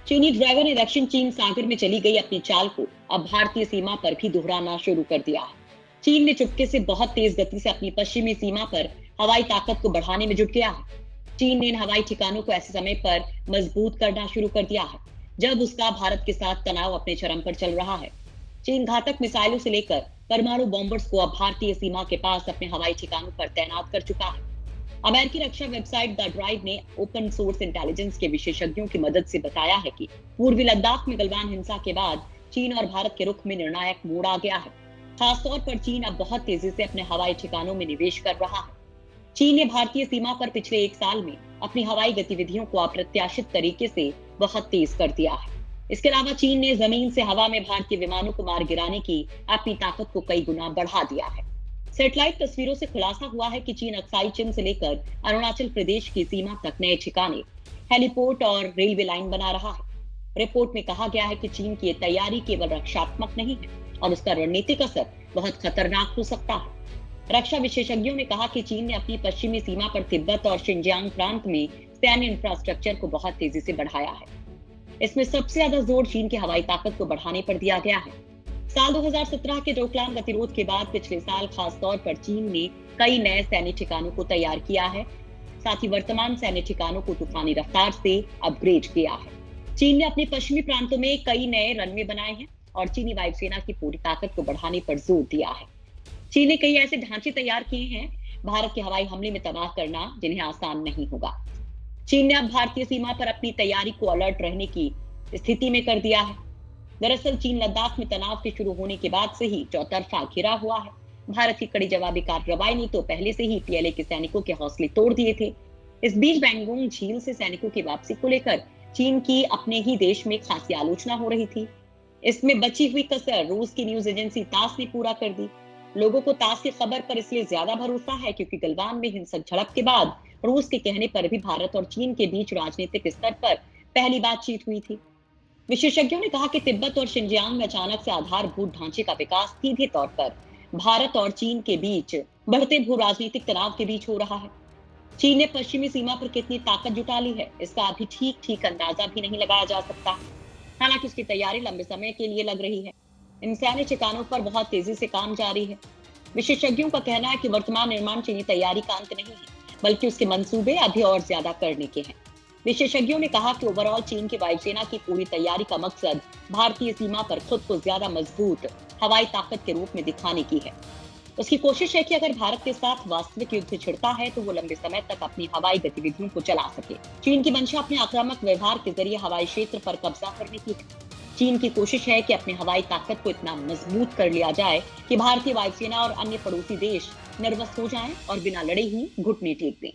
चीनी ड्रैगन ने दक्षिण चीन सागर में चली गई अपनी चाल को अब भारतीय सीमा पर भी दोहराना शुरू कर दिया है। चीन ने चुपके से बहुत तेज गति से अपनी पश्चिमी सीमा पर हवाई ताकत को बढ़ाने में जुट गया है। चीन ने इन हवाई ठिकानों को ऐसे समय पर मजबूत करना शुरू कर दिया है जब उसका भारत के साथ तनाव अपने चरम पर चल रहा है। चीन घातक मिसाइलों से लेकर परमाणु बॉम्बर्स को अब भारतीय सीमा के पास अपने हवाई ठिकानों पर तैनात कर चुका है। अमेरिकी रक्षा वेबसाइट द ड्राइव ने ओपन सोर्स इंटेलिजेंस के विशेषज्ञों की मदद से बताया है कि पूर्वी लद्दाख में गलवान हिंसा के बाद चीन और भारत के रुख में निर्णायक मोड़ आ गया है। खासतौर पर चीन अब बहुत तेजी से अपने हवाई ठिकानों में निवेश कर रहा है। चीन ने भारतीय सीमा पर पिछले एक साल में अपनी हवाई गतिविधियों को अप्रत्याशित तरीके से बहुत तेज कर दिया है। इसके अलावा चीन ने जमीन से हवा में भारतीय विमानों को मार गिराने की अपनी ताकत को कई गुना बढ़ा दिया है। सैटेलाइट तस्वीरों से खुलासा हुआ है कि चीन अक्साई चिन से लेकर अरुणाचल प्रदेश की सीमा तक नए ठिकाने, हेलीपोर्ट और रेलवे लाइन बना रहा है। रिपोर्ट में कहा गया है कि चीन की यह तैयारी केवल रक्षात्मक नहीं है और उसका रणनीतिक असर बहुत खतरनाक हो सकता है। रक्षा विशेषज्ञों ने कहा कि चीन ने अपनी पश्चिमी सीमा पर तिब्बत और शिनजियांग प्रांत में सैन्य इंफ्रास्ट्रक्चर को बहुत तेजी से बढ़ाया है। इसमें सबसे ज्यादा जोर चीन की हवाई ताकत को बढ़ाने पर दिया गया है। साल 2017 के डोकलाम गतिरोध के बाद पिछले साल खासतौर पर चीन ने कई नए सैन्य ठिकानों को तैयार किया है। साथ ही वर्तमान सैन्य ठिकानों को तूफानी रफ्तार से अपग्रेड किया है। चीन ने अपने पश्चिमी प्रांतों में कई नए रनवे बनाए हैं और चीनी वायुसेना की पूरी ताकत को बढ़ाने पर जोर दिया है। चीन ने कई ऐसे ढांचे तैयार किए हैं भारत के हवाई हमले में तबाह करना जिन्हें आसान नहीं होगा। चीन ने अब भारतीय सीमा पर अपनी तैयारी को अलर्ट रहने की स्थिति में कर दिया है। दरअसल चीन लद्दाख में तनाव के शुरू होने के बाद से ही चौतरफा घिरा हुआ है। भारत की कड़ी जवाबी कार्रवाई ने तो पहले से ही पीएलए के सैनिकों के हौसले तोड़ दिए थे। इस बीच बैंगोंग झील से सैनिकों की वापसी को लेकर चीन की अपने ही देश में खासी आलोचना हो रही थी। इसमें बची हुई कसर रूस की न्यूज एजेंसी तास ने पूरा कर दी। लोगों को तास की खबर पर इसलिए ज्यादा भरोसा है क्योंकि गलवान में हिंसक झड़प के बाद रूस के कहने पर भी भारत और चीन के बीच राजनीतिक स्तर पर पहली बातचीत हुई थी। विशेषज्ञों ने कहा कि तिब्बत और शिनजियांग में अचानक से आधारभूत ढांचे का विकास सीधे तौर पर भारत और चीन के बीच बढ़ते भू राजनीतिक तनाव के बीच हो रहा है। चीन ने पश्चिमी सीमा पर कितनी ताकत जुटा ली है इसका अभी ठीक ठीक अंदाजा भी नहीं लगाया जा सकता। हालांकि उसकी तैयारी लंबे समय के लिए लग रही है। इन सैन्य ठिकानों पर बहुत तेजी से काम जारी है। विशेषज्ञों का कहना है कि वर्तमान निर्माण चीनी तैयारी का अंत नहीं है बल्कि उसके मंसूबे अभी और ज्यादा करने के हैं। विशेषज्ञों ने कहा कि ओवरऑल चीन की वायुसेना की पूरी तैयारी का मकसद भारतीय सीमा पर खुद को ज्यादा मजबूत हवाई ताकत के रूप में दिखाने की है। उसकी कोशिश है कि अगर भारत के साथ वास्तविक युद्ध छिड़ता है तो वो लंबे समय तक अपनी हवाई गतिविधियों को चला सके। चीन की मंशा अपने आक्रामक व्यवहार के जरिए हवाई क्षेत्र पर कब्जा करने की है। चीन की कोशिश है कि अपनी हवाई ताकत को इतना मजबूत कर लिया जाए कि भारतीय वायुसेना और अन्य पड़ोसी देश नर्वस हो जाएं और बिना लड़े ही घुटने टेक दें।